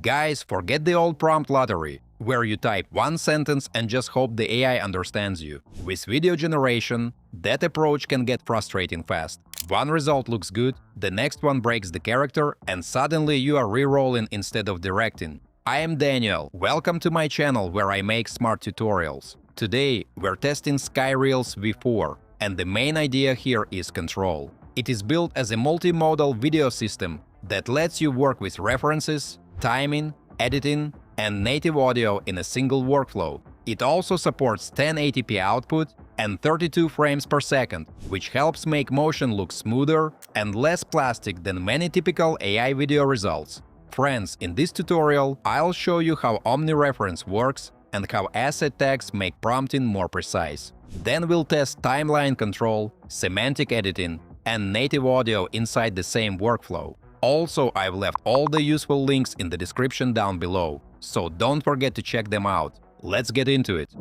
Guys, forget the old prompt lottery, where you type one sentence and just hope the AI understands you. With video generation, that approach can get frustrating fast. One result looks good, the next one breaks the character, and suddenly you are re-rolling instead of directing. I am Daniel, welcome to my channel where I make smart tutorials. Today, we're testing SkyReels V4, and the main idea here is control. It is built as a multimodal video system that lets you work with references, timing, editing, and native audio in a single workflow. It also supports 1080p output and 32 frames per second, which helps make motion look smoother and less plastic than many typical AI video results. Friends, in this tutorial, I'll show you how OmniReference works and how asset tags make prompting more precise. Then we'll test timeline control, semantic editing, and native audio inside the same workflow. Also, I've left all the useful links in the description down below, so don't forget to check them out. Let's get into it.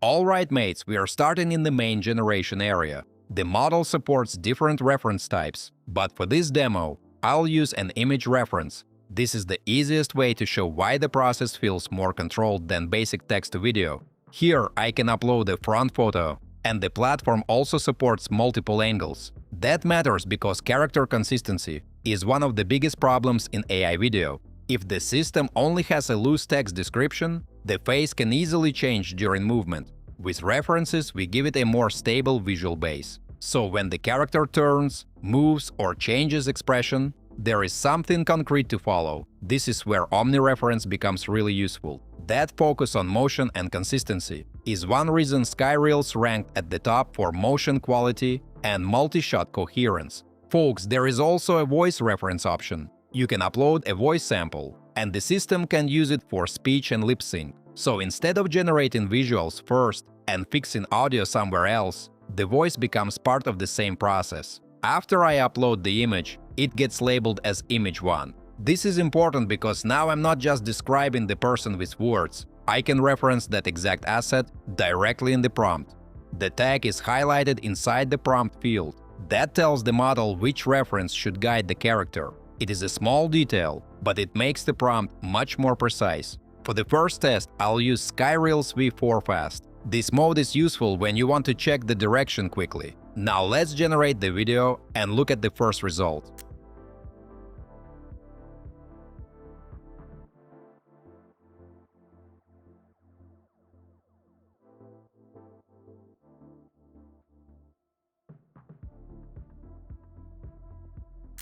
Alright mates, we are starting in the main generation area. The model supports different reference types, but for this demo, I'll use an image reference. This is the easiest way to show why the process feels more controlled than basic text-to-video. Here, I can upload a front photo, and the platform also supports multiple angles. That matters because character consistency is one of the biggest problems in AI video. If the system only has a loose text description, the face can easily change during movement. With references, we give it a more stable visual base. So when the character turns, moves, or changes expression, there is something concrete to follow. This is where OmniReference becomes really useful. That focus on motion and consistency is one reason SkyReels ranked at the top for motion quality and multi-shot coherence. Folks, there is also a voice reference option. You can upload a voice sample, and the system can use it for speech and lip sync. So instead of generating visuals first and fixing audio somewhere else, the voice becomes part of the same process. After I upload the image, it gets labeled as image 1. This is important because now I'm not just describing the person with words. I can reference that exact asset directly in the prompt. The tag is highlighted inside the prompt field. That tells the model which reference should guide the character. It is a small detail, but it makes the prompt much more precise. For the first test, I'll use SkyReels V4 Fast. This mode is useful when you want to check the direction quickly. Now let's generate the video and look at the first result.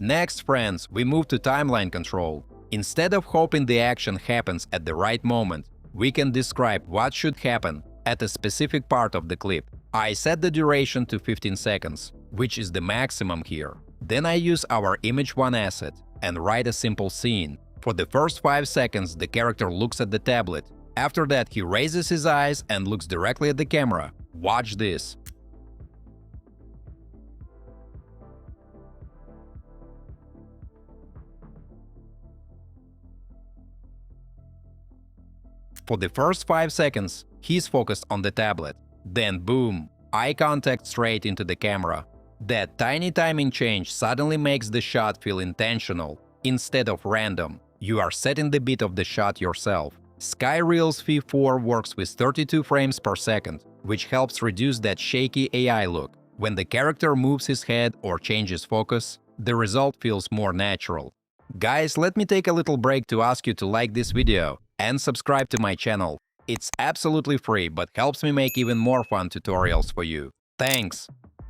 Next, friends, we move to timeline control. Instead of hoping the action happens at the right moment, we can describe what should happen at a specific part of the clip. I set the duration to 15 seconds, which is the maximum here. Then I use our image 1 asset and write a simple scene. For the first 5 seconds, the character looks at the tablet. After that, he raises his eyes and looks directly at the camera. Watch this. For the first 5 seconds, he's focused on the tablet. Then boom, eye contact straight into the camera. That tiny timing change suddenly makes the shot feel intentional instead of random. You are setting the beat of the shot yourself. SkyReels V4 works with 32 frames per second, which helps reduce that shaky AI look. When the character moves his head or changes focus, the result feels more natural. Guys, let me take a little break to ask you to like this video and subscribe to my channel. It's absolutely free, but helps me make even more fun tutorials for you. Thanks!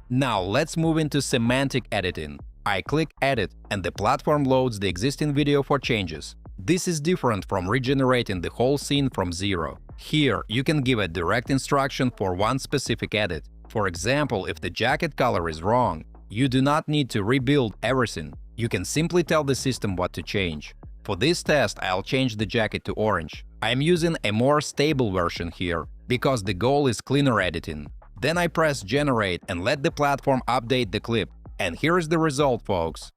Now let's move into semantic editing. I click Edit, and the platform loads the existing video for changes. This is different from regenerating the whole scene from zero. Here, you can give a direct instruction for one specific edit. For example, if the jacket color is wrong, you do not need to rebuild everything. You can simply tell the system what to change. For this test, I'll change the jacket to orange. I'm using a more stable version here, because the goal is cleaner editing. Then I press Generate and let the platform update the clip. And here's the result, folks.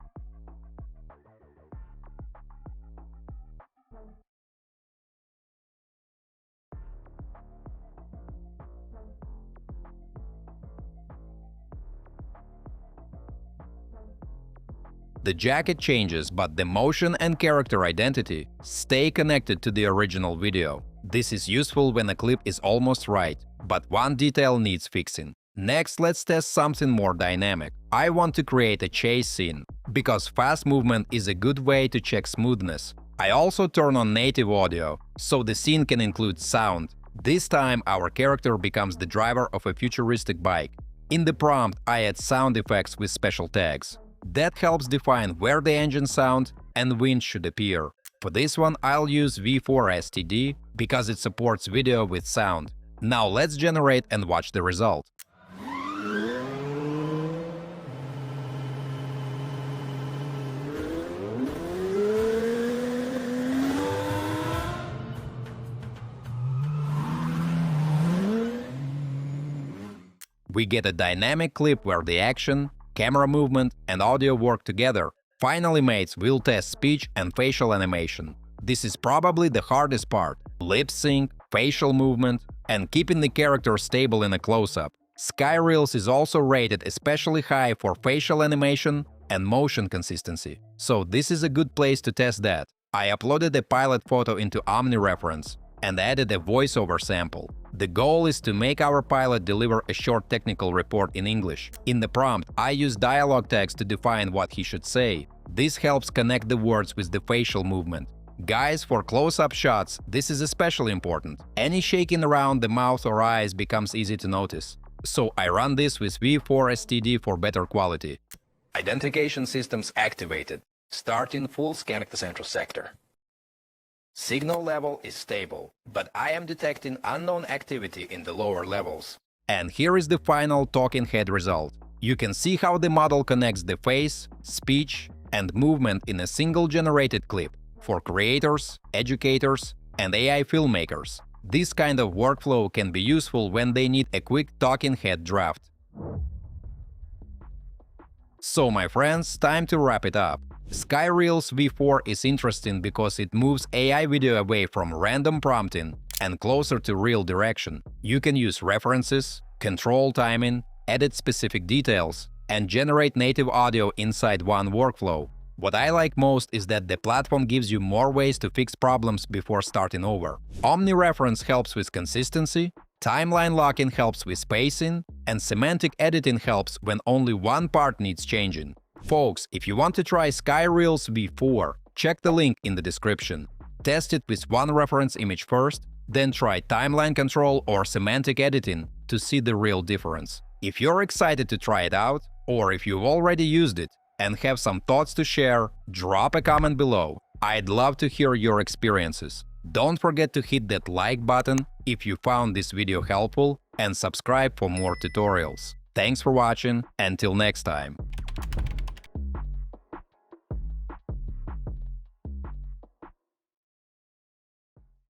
The jacket changes, but the motion and character identity stay connected to the original video. This is useful when a clip is almost right, but one detail needs fixing. Next, let's test something more dynamic. I want to create a chase scene, because fast movement is a good way to check smoothness. I also turn on native audio, so the scene can include sound. This time our character becomes the driver of a futuristic bike. In the prompt, I add sound effects with special tags. That helps define where the engine sound and wind should appear. For this one, I'll use V4 STD because it supports video with sound. Now let's generate and watch the result. We get a dynamic clip where the action, camera movement and audio work together. Finally, mates, we'll test speech and facial animation. This is probably the hardest part. Lip sync, facial movement, and keeping the character stable in a close-up. SkyReels is also rated especially high for facial animation and motion consistency, so this is a good place to test that. I uploaded a pilot photo into OmniReference and added a voiceover sample. The goal is to make our pilot deliver a short technical report in English. In the prompt, I use dialogue tags to define what he should say. This helps connect the words with the facial movement. Guys, for close-up shots, this is especially important. Any shaking around the mouth or eyes becomes easy to notice. So I run this with V4 STD for better quality. Identification systems activated. Starting full scan of the central sector. Signal level is stable, but I am detecting unknown activity in the lower levels. And here is the final talking head result. You can see how the model connects the face, speech, and movement in a single generated clip. For creators, educators, and AI filmmakers, this kind of workflow can be useful when they need a quick talking head draft. So, my friends, time to wrap it up. SkyReels V4 is interesting because it moves AI video away from random prompting and closer to real direction. You can use references, control timing, edit specific details, and generate native audio inside one workflow. What I like most is that the platform gives you more ways to fix problems before starting over. OmniReference helps with consistency, timeline locking helps with spacing, and semantic editing helps when only one part needs changing. Folks, if you want to try SkyReels V4, check the link in the description. Test it with one reference image first, then try timeline control or semantic editing to see the real difference. If you're excited to try it out, or if you've already used it and have some thoughts to share, drop a comment below. I'd love to hear your experiences. Don't forget to hit that like button if you found this video helpful and subscribe for more tutorials. Thanks for watching, until next time.